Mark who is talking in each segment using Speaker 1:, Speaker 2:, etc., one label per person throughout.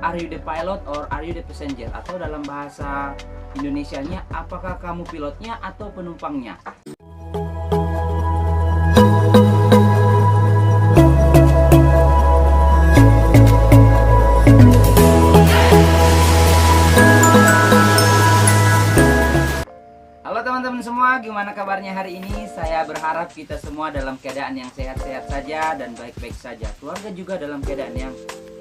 Speaker 1: Are you the pilot or are you the passenger? Atau dalam bahasa Indonesianya, apakah kamu pilotnya atau penumpangnya? Halo teman-teman semua, gimana kabarnya hari ini? Saya berharap kita semua dalam keadaan yang sehat-sehat saja dan baik-baik saja. Keluarga juga dalam keadaan yang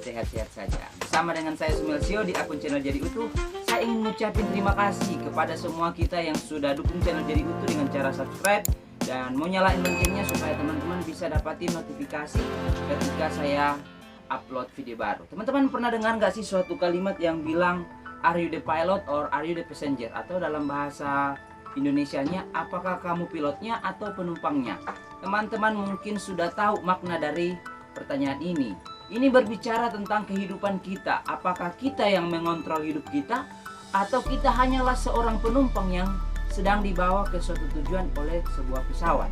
Speaker 1: sehat-sehat saja. Bersama dengan saya Sumelsio di akun channel Jadi Utuh, saya ingin mengucapkan terima kasih kepada semua kita yang sudah dukung channel Jadi Utuh dengan cara subscribe dan mau nyalain loncengnya supaya teman-teman bisa dapatin notifikasi ketika saya upload video baru. Teman-teman pernah dengar nggak sih suatu kalimat yang bilang are you the pilot or are you the passenger? Atau dalam bahasa Indonesianya, apakah kamu pilotnya atau penumpangnya? Teman-teman mungkin sudah tahu makna dari pertanyaan ini. Ini berbicara tentang kehidupan kita. Apakah kita yang mengontrol hidup kita atau kita hanyalah seorang penumpang yang sedang dibawa ke suatu tujuan oleh sebuah pesawat?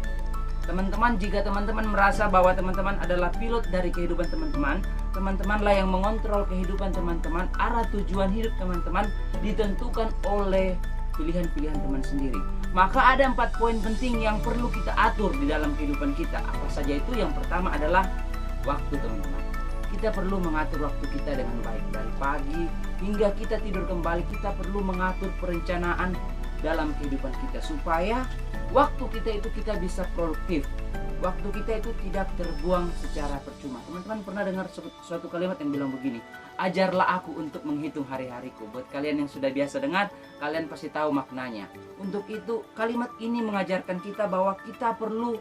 Speaker 1: Teman-teman, jika teman-teman merasa bahwa teman-teman adalah pilot dari kehidupan teman-teman, teman-temanlah yang mengontrol kehidupan teman-teman. Arah tujuan hidup teman-teman ditentukan oleh pilihan-pilihan teman sendiri. Maka ada 4 poin penting yang perlu kita atur di dalam kehidupan kita. Apa saja itu? Yang pertama adalah waktu, teman-teman. Kita perlu mengatur waktu kita dengan baik. Dari pagi hingga kita tidur kembali, kita perlu mengatur perencanaan dalam kehidupan kita supaya waktu kita itu kita bisa produktif. Waktu kita itu tidak terbuang secara percuma. Teman-teman pernah dengar suatu kalimat yang bilang begini, ajarlah aku untuk menghitung hari-hariku. Buat kalian yang sudah biasa dengar, kalian pasti tahu maknanya. Untuk itu kalimat ini mengajarkan kita bahwa kita perlu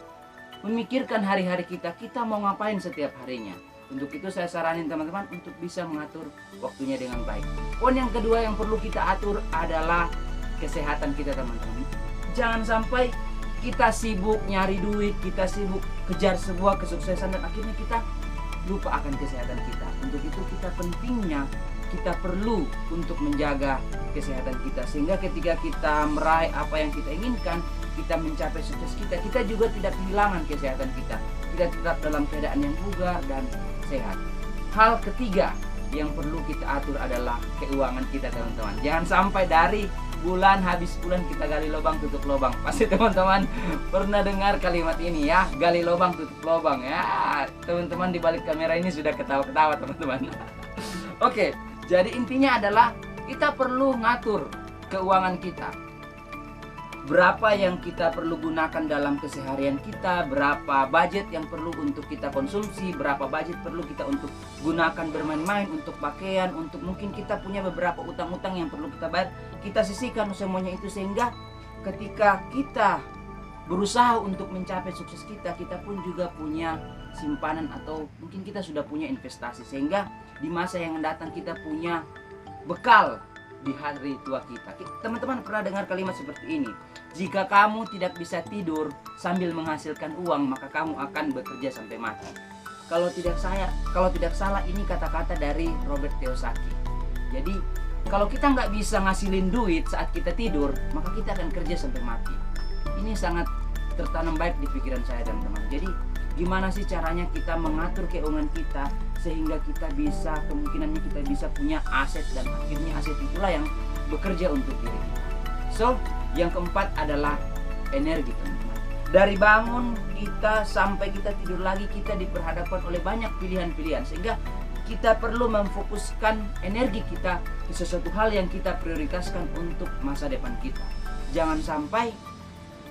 Speaker 1: memikirkan hari-hari kita mau ngapain setiap harinya. Untuk itu saya saranin teman-teman untuk bisa mengatur waktunya dengan baik. Poin yang kedua yang perlu kita atur adalah kesehatan kita, teman-teman. Jangan sampai kita sibuk nyari duit, kita sibuk kejar sebuah kesuksesan dan akhirnya kita lupa akan kesehatan kita. Untuk itu kita perlu untuk menjaga kesehatan kita sehingga ketika kita meraih apa yang kita inginkan, kita mencapai sukses kita juga tidak kehilangan kesehatan kita. Kita tetap dalam keadaan yang bugar dan sehat. Hal ketiga yang perlu kita atur adalah keuangan kita, teman-teman. Jangan sampai dari bulan habis bulan kita gali lubang tutup lubang. Pasti teman-teman pernah dengar kalimat ini ya, gali lubang tutup lubang ya. Teman-teman di balik kamera ini sudah ketawa-ketawa, teman-teman. Oke, jadi intinya adalah kita perlu ngatur keuangan kita. Berapa yang kita perlu gunakan dalam keseharian kita, berapa budget yang perlu untuk kita konsumsi, berapa budget perlu kita untuk gunakan bermain-main, untuk pakaian, untuk mungkin kita punya beberapa utang-utang yang perlu kita bayar, kita sisihkan semuanya itu sehingga ketika kita berusaha untuk mencapai sukses kita pun juga punya simpanan atau mungkin kita sudah punya investasi sehingga di masa yang datang kita punya bekal di hari tua kita. Teman-teman pernah dengar kalimat seperti ini, jika kamu tidak bisa tidur sambil menghasilkan uang, maka kamu akan bekerja sampai mati. Kalau tidak salah ini kata-kata dari Robert Kiyosaki. Jadi kalau kita nggak bisa ngasilin duit saat kita tidur, maka kita akan kerja sampai mati. Ini sangat tertanam baik di pikiran saya, teman-teman. Jadi gimana sih caranya kita mengatur keuangan kita sehingga kita bisa, kemungkinannya kita bisa punya aset dan akhirnya aset itulah yang bekerja untuk diri kita. So, yang keempat adalah energi, teman-teman. Dari bangun kita sampai kita tidur lagi, kita diperhadapkan oleh banyak pilihan-pilihan sehingga kita perlu memfokuskan energi kita ke sesuatu hal yang kita prioritaskan untuk masa depan kita. Jangan sampai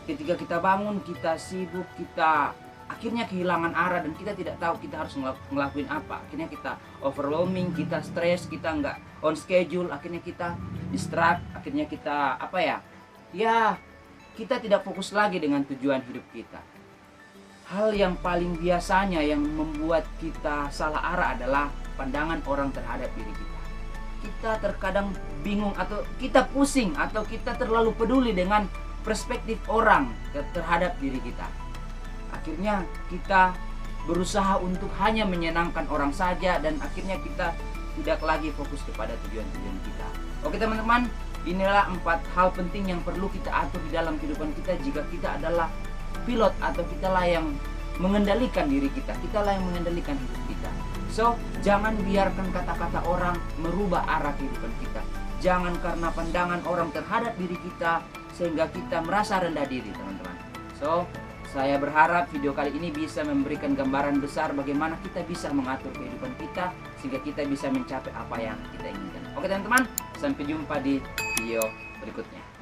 Speaker 1: ketika kita bangun, kita sibuk, kita akhirnya kehilangan arah dan kita tidak tahu kita harus ngelakuin apa. Akhirnya kita overwhelming, kita stres, kita nggak on schedule, akhirnya kita distract, akhirnya kita kita tidak fokus lagi dengan tujuan hidup kita. Hal yang paling biasanya yang membuat kita salah arah adalah pandangan orang terhadap diri kita. Kita terkadang bingung atau kita pusing atau kita terlalu peduli dengan perspektif orang terhadap diri kita. Akhirnya kita berusaha untuk hanya menyenangkan orang saja dan akhirnya kita tidak lagi fokus kepada tujuan-tujuan kita. Oke teman-teman, inilah 4 hal penting yang perlu kita atur di dalam kehidupan kita jika kita adalah pilot atau kita lah yang mengendalikan diri kita, kita lah yang mengendalikan hidup kita. So, jangan biarkan kata-kata orang merubah arah kehidupan kita. Jangan karena pandangan orang terhadap diri kita sehingga kita merasa rendah diri, teman-teman. So, saya berharap video kali ini bisa memberikan gambaran besar bagaimana kita bisa mengatur kehidupan kita sehingga kita bisa mencapai apa yang kita inginkan. Oke teman-teman, sampai jumpa di video berikutnya.